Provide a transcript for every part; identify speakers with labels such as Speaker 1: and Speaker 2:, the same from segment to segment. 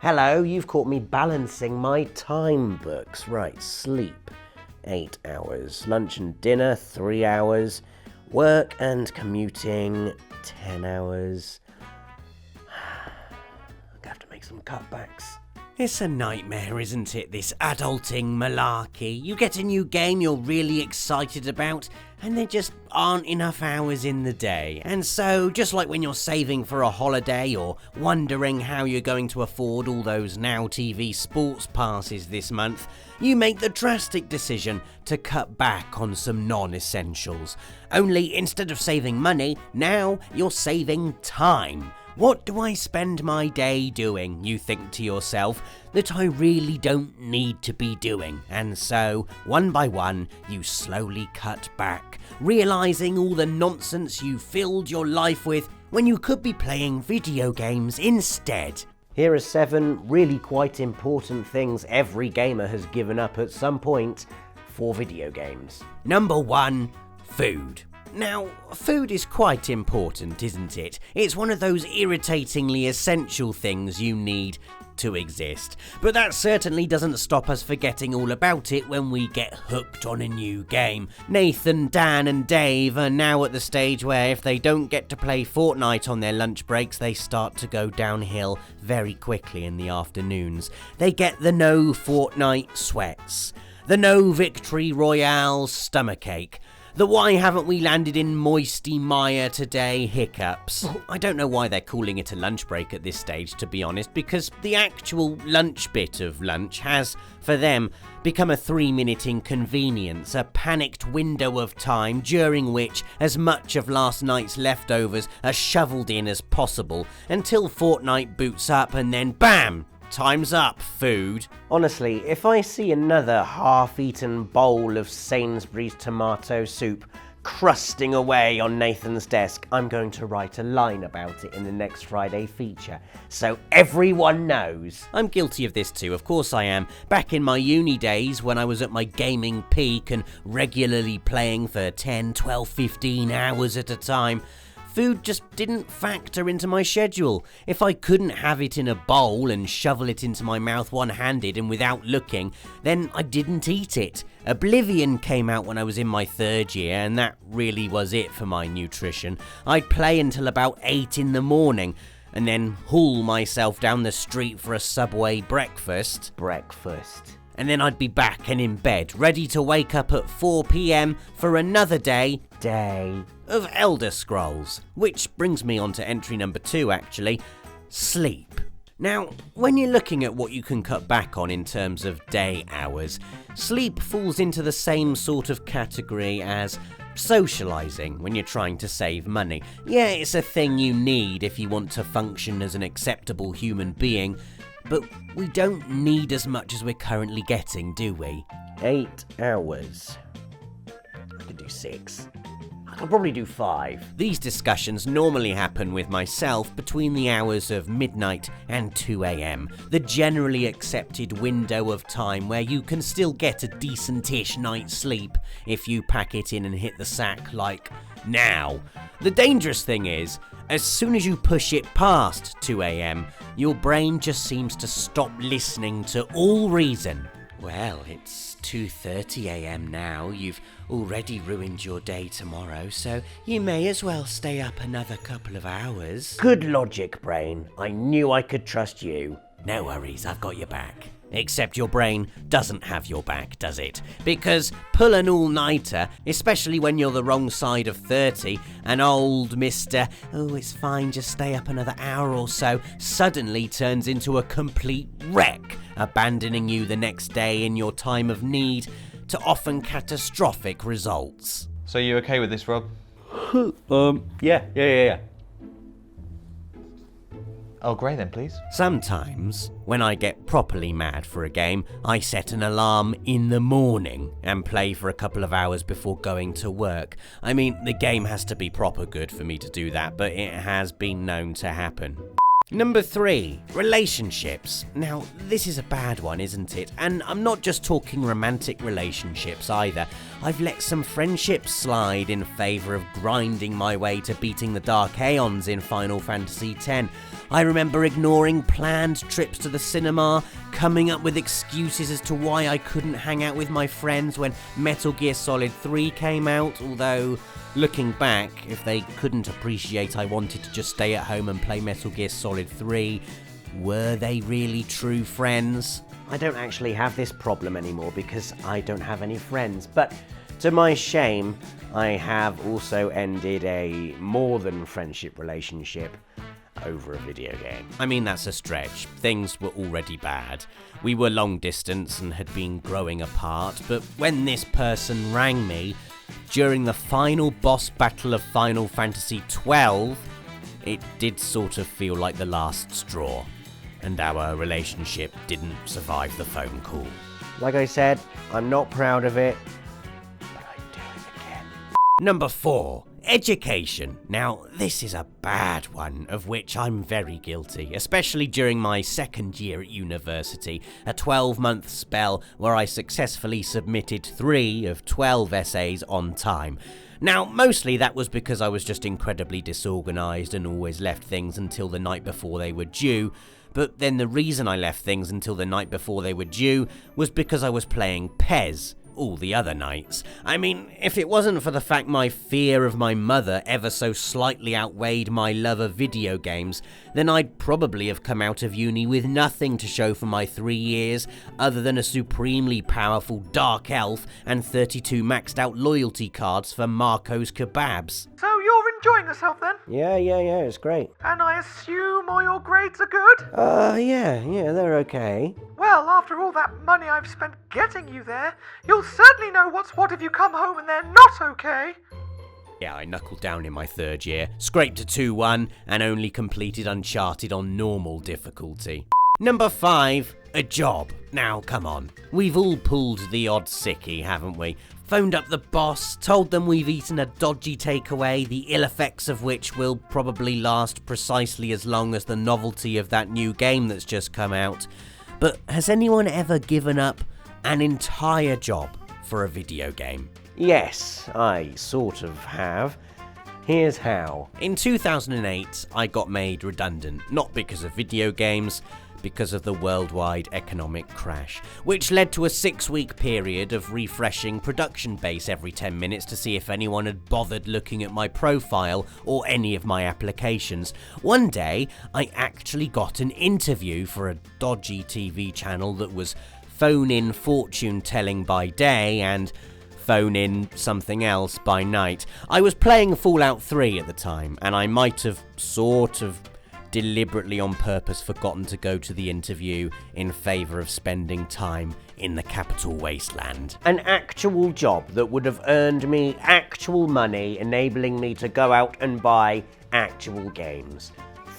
Speaker 1: Hello, you've caught me balancing my time books. Right, sleep, 8 hours. Lunch and dinner, 3 hours. Work and commuting, 10 hours. I'm gonna have to make some cutbacks.
Speaker 2: It's a nightmare, isn't it, this adulting malarkey? You get a new game you're really excited about, and there just aren't enough hours in the day. And so, just like when you're saving for a holiday or wondering how you're going to afford all those Now TV sports passes this month, you make the drastic decision to cut back on some non-essentials. Only instead of saving money, now you're saving time. What do I spend my day doing, you think to yourself, that I really don't need to be doing? And so, one by one, you slowly cut back, realising all the nonsense you filled your life with when you could be playing video games instead.
Speaker 1: Here are 7 really quite important things every gamer has given up at some point for video games.
Speaker 2: Number 1, food. Now, food is quite important, isn't it? It's one of those irritatingly essential things you need to exist. But that certainly doesn't stop us forgetting all about it when we get hooked on a new game. Nathan, Dan and Dave are now at the stage where if they don't get to play Fortnite on their lunch breaks, they start to go downhill very quickly in the afternoons. They get the no Fortnite sweats, the no Victory Royale stomachache, the why haven't we landed in moisty mire today hiccups. I don't know why they're calling it a lunch break at this stage, to be honest, because the actual lunch bit of lunch has, for them, become a 3-minute inconvenience, a panicked window of time during which as much of last night's leftovers are shoveled in as possible until Fortnite boots up and then BAM! Time's up, food.
Speaker 1: Honestly, if I see another half-eaten bowl of Sainsbury's tomato soup crusting away on Nathan's desk, I'm going to write a line about it in the next Friday feature, so everyone knows.
Speaker 2: I'm guilty of this too, of course I am. Back in my uni days, when I was at my gaming peak and regularly playing for 10, 12, 15 hours at a time, food just didn't factor into my schedule. If I couldn't have it in a bowl and shovel it into my mouth one-handed and without looking, then I didn't eat it. Oblivion came out when I was in my 3rd year, and that really was it for my nutrition. I'd play until about 8 in the morning, and then haul myself down the street for a Subway breakfast. And then I'd be back and in bed, ready to wake up at 4 PM for another day of Elder Scrolls. Which brings me on to entry number 2 actually, sleep. Now, when you're looking at what you can cut back on in terms of day hours, sleep falls into the same sort of category as socialising when you're trying to save money. Yeah, it's a thing you need if you want to function as an acceptable human being, but we don't need as much as we're currently getting, do we?
Speaker 1: 8 hours. I could do 6. I could probably do 5.
Speaker 2: These discussions normally happen with myself between the hours of midnight and 2 AM, the generally accepted window of time where you can still get a decent-ish night's sleep if you pack it in and hit the sack like now. The dangerous thing is, as soon as you push it past 2 AM, your brain just seems to stop listening to all reason. Well, it's 2:30 AM now. You've already ruined your day tomorrow, so you may as well stay up another couple of hours.
Speaker 1: Good logic, brain. I knew I could trust you.
Speaker 2: No worries, I've got your back. Except your brain doesn't have your back, does it? Because pull an all-nighter, especially when you're the wrong side of 30, and old Mr. "Oh, it's fine, just stay up another hour or so," suddenly turns into a complete wreck, abandoning you the next day in your time of need to often catastrophic results.
Speaker 3: So you okay with this, Rob?
Speaker 1: Yeah.
Speaker 3: Oh, great then, please.
Speaker 2: Sometimes, when I get properly mad for a game, I set an alarm in the morning and play for a couple of hours before going to work. I mean, the game has to be proper good for me to do that, but it has been known to happen. Number 3, relationships. Now, this is a bad one, isn't it? And I'm not just talking romantic relationships either. I've let some friendships slide in favour of grinding my way to beating the Dark Aeons in Final Fantasy X. I remember ignoring planned trips to the cinema, coming up with excuses as to why I couldn't hang out with my friends when Metal Gear Solid 3 came out, although, looking back, if they couldn't appreciate I wanted to just stay at home and play Metal Gear Solid 3, were they really true friends?
Speaker 1: I don't actually have this problem anymore because I don't have any friends, but to my shame, I have also ended a more than friendship relationship over a video game.
Speaker 2: I mean, that's a stretch. Things were already bad. We were long distance and had been growing apart, but when this person rang me during the final boss battle of Final Fantasy XII, it did sort of feel like the last straw, and our relationship didn't survive the phone call.
Speaker 1: Like I said, I'm not proud of it, but I'd do it again.
Speaker 2: Number 4, education. Now, this is a bad one, of which I'm very guilty, especially during my second year at university, a 12-month spell where I successfully submitted 3 of 12 essays on time. Now, mostly that was because I was just incredibly disorganised and always left things until the night before they were due, but then the reason I left things until the night before they were due was because I was playing PES all the other nights. I mean, if it wasn't for the fact my fear of my mother ever so slightly outweighed my love of video games, then I'd probably have come out of uni with nothing to show for my 3 years other than a supremely powerful dark elf and 32 maxed out loyalty cards for Marco's Kebabs.
Speaker 4: So you're enjoying yourself then?
Speaker 1: Yeah, it's great.
Speaker 4: And I assume all your grades are good?
Speaker 1: Yeah, they're okay.
Speaker 4: Well, after all that money I've spent getting you there, you'll certainly know what's what if you come home and they're not okay.
Speaker 2: Yeah, I knuckled down in my 3rd year, scraped a 2-1, and only completed Uncharted on normal difficulty. Number 5, a job. Now, come on. We've all pulled the odd sickie, haven't we? Phoned up the boss, told them we've eaten a dodgy takeaway, the ill effects of which will probably last precisely as long as the novelty of that new game that's just come out. But has anyone ever given up an entire job for a video game?
Speaker 1: Yes, I sort of have. Here's how.
Speaker 2: In 2008, I got made redundant, not because of video games, because of the worldwide economic crash, which led to a 6-week period of refreshing production base every 10 minutes to see if anyone had bothered looking at my profile or any of my applications. One day, I actually got an interview for a dodgy TV channel that was phone-in fortune-telling by day and phone-in something else by night. I was playing Fallout 3 at the time, and I might have sort of deliberately on purpose forgotten to go to the interview in favour of spending time in the capital wasteland.
Speaker 1: An actual job that would have earned me actual money, enabling me to go out and buy actual games.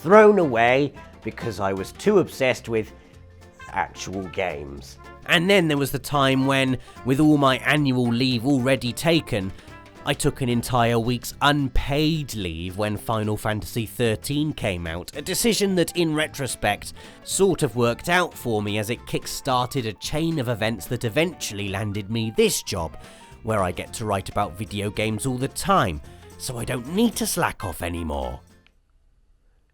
Speaker 1: Thrown away because I was too obsessed with actual games.
Speaker 2: And then there was the time when, with all my annual leave already taken, I took an entire week's unpaid leave when Final Fantasy XIII came out, a decision that, in retrospect, sort of worked out for me as it kick-started a chain of events that eventually landed me this job, where I get to write about video games all the time, so I don't need to slack off anymore.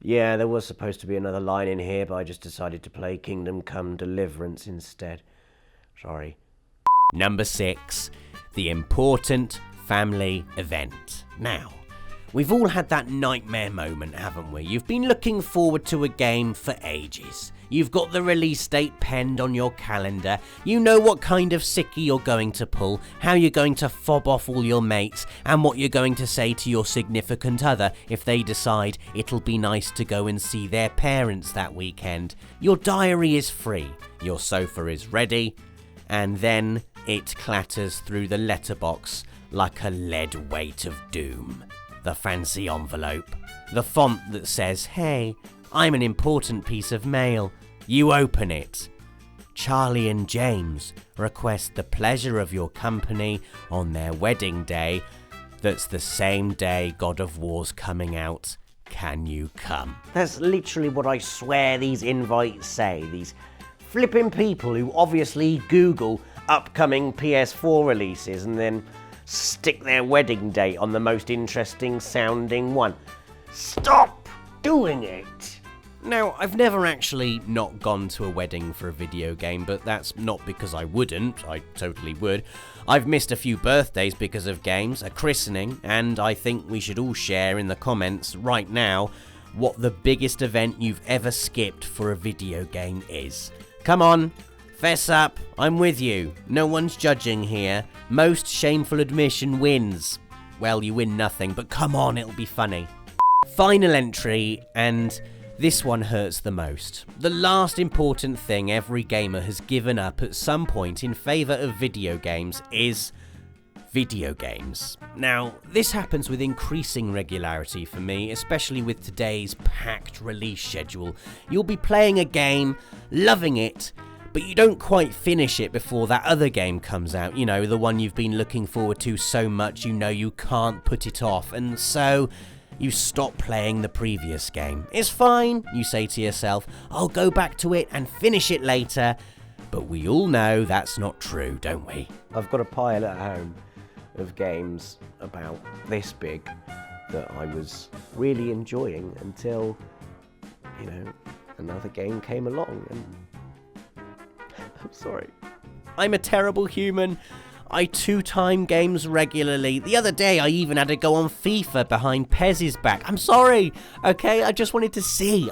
Speaker 1: Yeah, there was supposed to be another line in here, but I just decided to play Kingdom Come Deliverance instead. Sorry.
Speaker 2: Number 6, the important family event. Now, we've all had that nightmare moment, haven't we? You've been looking forward to a game for ages. You've got the release date penned on your calendar. You know what kind of sickie you're going to pull, how you're going to fob off all your mates, and what you're going to say to your significant other if they decide it'll be nice to go and see their parents that weekend. Your diary is free, your sofa is ready, and then it clatters through the letterbox like a lead weight of doom. The fancy envelope, the font that says, "Hey, I'm an important piece of mail." You open it. Charlie and James request the pleasure of your company on their wedding day. That's the same day God of War's coming out can you come?
Speaker 1: That's literally what I swear these invites say. These flipping people who obviously Google upcoming PS4 releases and then stick their wedding date on the most interesting sounding one. Stop doing it!
Speaker 2: Now, I've never actually not gone to a wedding for a video game, but that's not because I wouldn't. I totally would. I've missed a few birthdays because of games, a christening, and I think we should all share in the comments right now what the biggest event you've ever skipped for a video game is. Come on, fess up, I'm with you. No one's judging here. Most shameful admission wins. Well, you win nothing, but come on, it'll be funny. Final entry, and this one hurts the most. The last important thing every gamer has given up at some point in favour of video games is video games. Now, this happens with increasing regularity for me, especially with today's packed release schedule. You'll be playing a game, loving it, but you don't quite finish it before that other game comes out. You know, the one you've been looking forward to so much you know you can't put it off, and so you stop playing the previous game. It's fine, you say to yourself, I'll go back to it and finish it later. But we all know that's not true, don't we?
Speaker 1: I've got a pile at home of games about this big that I was really enjoying until, another game came along, and I'm sorry.
Speaker 2: I'm a terrible human. I two-time games regularly. The other day I even had to go on FIFA behind Pez's back. I'm sorry, okay? I just wanted to see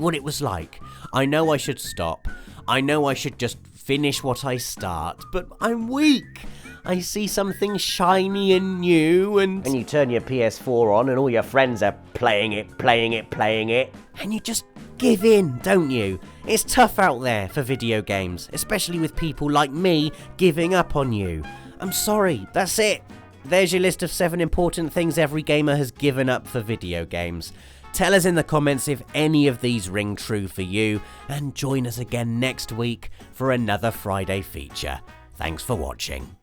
Speaker 2: what it was like. I know I should stop. I know I should just finish what I start, but I'm weak. I see something shiny and new and
Speaker 1: you turn your PS4 on and all your friends are playing it.
Speaker 2: And you just give in, don't you? It's tough out there for video games, especially with people like me giving up on you. I'm sorry, that's it. There's your list of 7 important things every gamer has given up for video games. Tell us in the comments if any of these ring true for you, and join us again next week for another Friday feature. Thanks for watching.